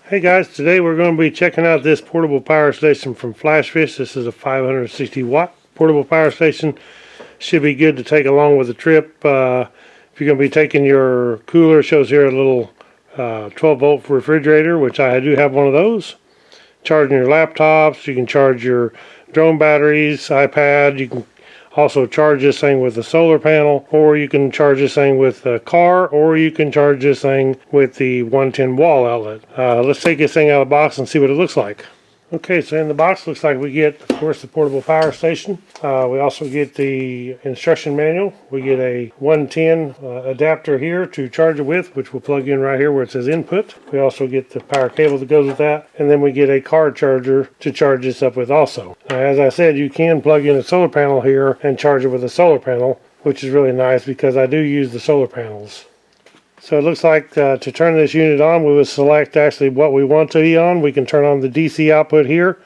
Hey guys, today we're going to be checking out this portable power station from Flashfish. This is a 560 watt portable power station. Should be good to take along with the trip. If you're going to be taking your cooler, it shows here a little 12 volt refrigerator, which I do have one of those. Charging your laptops, you can charge your drone batteries, iPad. You can also charge this thing with a solar panel, or you can charge this thing with a car, or you can charge this thing with the 110 wall outlet. Let's take this thing out of the box and see what it looks like. Okay, so in the box looks like we get, of course, the portable power station. We also get the instruction manual. We get a 110 adapter here to charge it with, which we'll plug in right here where it says input. We also get the power cable that goes with that, and then we get a car charger to charge this up with also. Now, as I said, you can plug in a solar panel here and charge it with a solar panel, which is really nice because I do use the solar panels. So it looks like to turn this unit on, we would select actually what we want to be on. We can turn on the DC output here.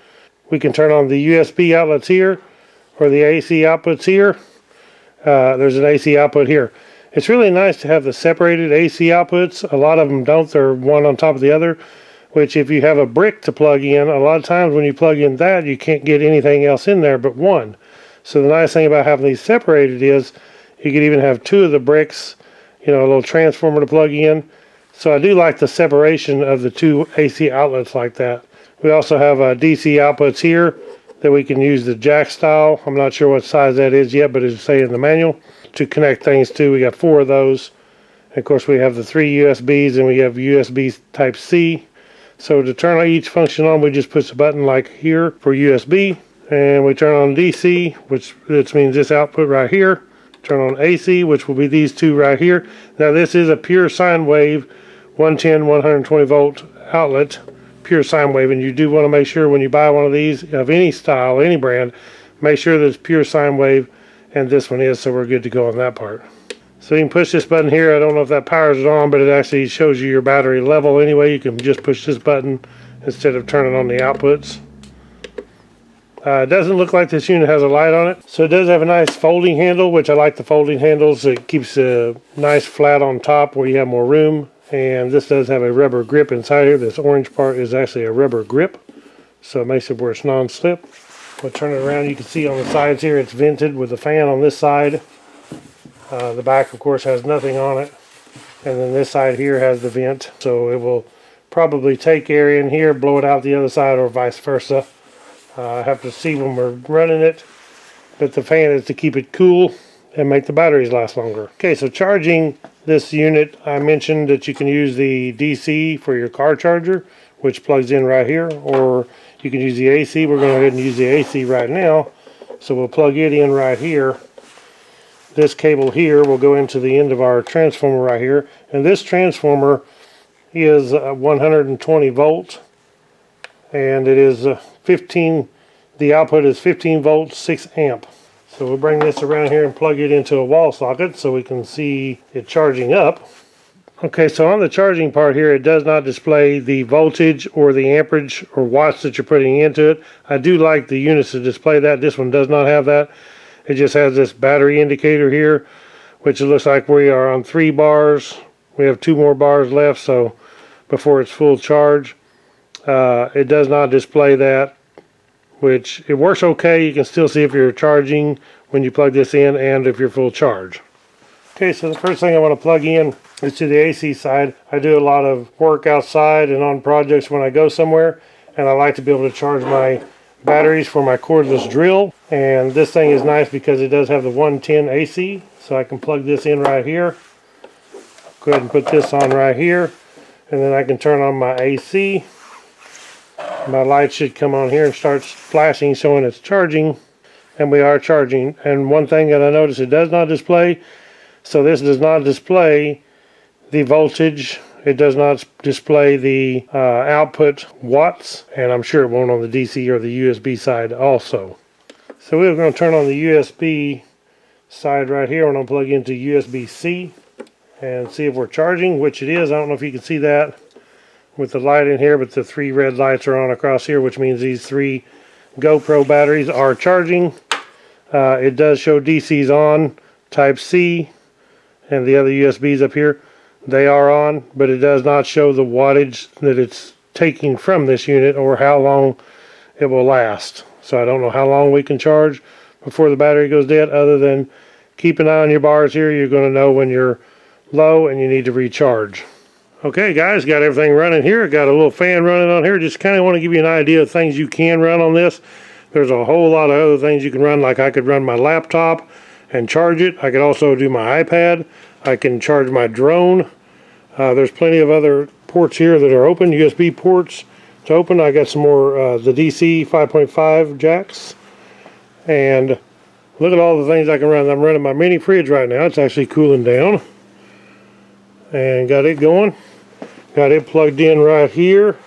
We can turn on the USB outlets here, or the AC outputs here. There's an AC output here. It's really nice to have the separated AC outputs. A lot of them don't. They're one on top of the other, which if you have a brick to plug in, a lot of times when you plug in that, you can't get anything else in there but one. So the nice thing about having these separated is you could even have two of the bricks, you know, a little transformer to plug in. So I do like the separation of the two AC outlets like that. We also have DC outputs here that we can use the jack style. I'm not sure what size that is yet, but it's say in the manual to connect things to. We got 4 of those. And of course we have the 3 USBs, and we have USB type C. So to turn each function on, we just push the button like here for USB, and we turn on DC, which means this output right here. Turn on AC, which will be these two right here. Now this is a pure sine wave 110 120 volt outlet, pure sine wave, and you do want to make sure when you buy one of these of any style, any brand, make sure that it's pure sine wave, and this one is, so we're good to go on that part. So you can push this button here. I don't know if that powers it on, but it actually shows you your battery level anyway. You can just push this button instead of turning on the outputs. It doesn't look like this unit has a light on it. So it does have a nice folding handle, which I like the folding handles. It keeps a nice flat on top where you have more room. And this does have a rubber grip inside here. This orange part is actually a rubber grip, so it makes it where it's non-slip. We'll turn it around. You can see on the sides here it's vented with a fan on this side. The back, of course, has nothing on it. And then this side here has the vent. So it will probably take air in here, blow it out the other side, or vice versa. I have to see when we're running it, but the fan is to keep it cool and make the batteries last longer. Okay, so charging this unit, I mentioned that you can use the DC for your car charger, which plugs in right here, or you can use the AC. We're going to go ahead and use the AC right now, so we'll plug it in right here. This cable here will go into the end of our transformer right here, and this transformer is 120 volts, and it is 15, the output is 15 volts, 6 amp. So we'll bring this around here and plug it into a wall socket so we can see it charging up. Okay, so on the charging part here, it does not display the voltage or the amperage or watts that you're putting into it. I do like the units to display that. This one does not have that. It just has this battery indicator here, which it looks like we are on 3 bars. We have 2 more bars left, so before it's full charge. It does not display that, which it works okay. You can still see if you're charging when you plug this in and if you're full charge. Okay, so the first thing I want to plug in is to the AC side. I do a lot of work outside and on projects when I go somewhere, and I like to be able to charge my batteries for my cordless drill. And this thing is nice because it does have the 110 AC, so I can plug this in right here. Go ahead and put this on right here, and then I can turn on my AC. My light should come on here and start flashing, showing it's charging, and we are charging. And one thing that I noticed, it does not display, so this does not display the voltage. It does not display the output watts, and I'm sure it won't on the DC or the USB side also. So we're going to turn on the USB side right here. I'm going to plug into USB-C and see if we're charging, which it is. I don't know if you can see that with the light in here, but the 3 red lights are on across here, which means these 3 GoPro batteries are charging. It does show DC's on, type C, and the other USBs up here, they are on, but it does not show the wattage that it's taking from this unit or how long it will last. So I don't know how long we can charge before the battery goes dead, other than keep an eye on your bars here. You're going to know when you're low and you need to recharge. Okay guys, got everything running here. Got a little fan running on here. Just kind of want to give you an idea of things you can run on this. There's a whole lot of other things you can run, like I could run my laptop and charge it. I could also do my iPad. I can charge my drone. There's plenty of other ports here that are open, USB ports to open. I got some more the DC 5.5 jacks. And look at all the things I can run. I'm running my mini fridge right now. It's actually cooling down. And got it going. Got it plugged in right here.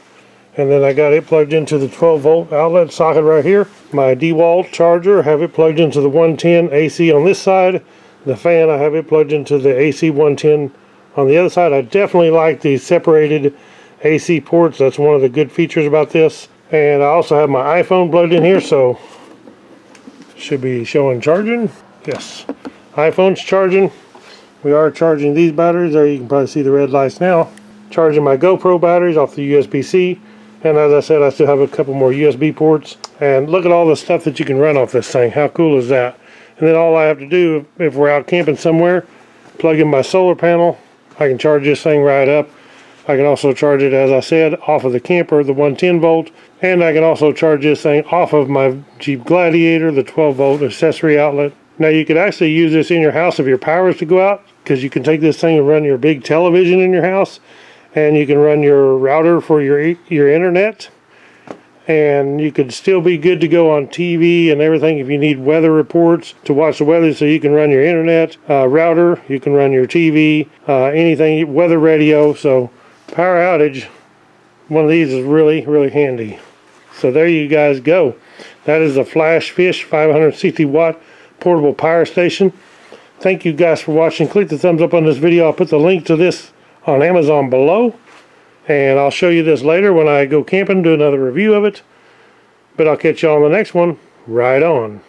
And then I got it plugged into the 12 volt outlet socket right here. My DeWalt charger, I have it plugged into the 110 AC on this side. The fan, I have it plugged into the AC 110 on the other side. I definitely like the separated AC ports. That's one of the good features about this. And I also have my iPhone plugged in here, so should be showing charging. Yes, iPhone's charging. We are charging these batteries. There you can probably see the red lights now. Charging my GoPro batteries off the USB-C. And as I said, I still have a couple more USB ports. And look at all the stuff that you can run off this thing. How cool is that? And then all I have to do, if we're out camping somewhere, plug in my solar panel. I can charge this thing right up. I can also charge it, as I said, off of the camper, the 110 volt. And I can also charge this thing off of my Jeep Gladiator, the 12 volt accessory outlet. Now you could actually use this in your house if your power is to go out, because you can take this thing and run your big television in your house. And you can run your router for your internet, and you could still be good to go on TV and everything if you need weather reports to watch the weather. So you can run your internet router, you can run your TV, anything, weather radio. So power outage, one of these is really, really handy. So there you guys go. That is the Flashfish 560 watt portable power station. Thank you guys for watching. Click the thumbs up on this video. I'll put the link to this on Amazon below, and I'll show you this later when I go camping, do another review of it. But I'll catch you on the next one. Right on.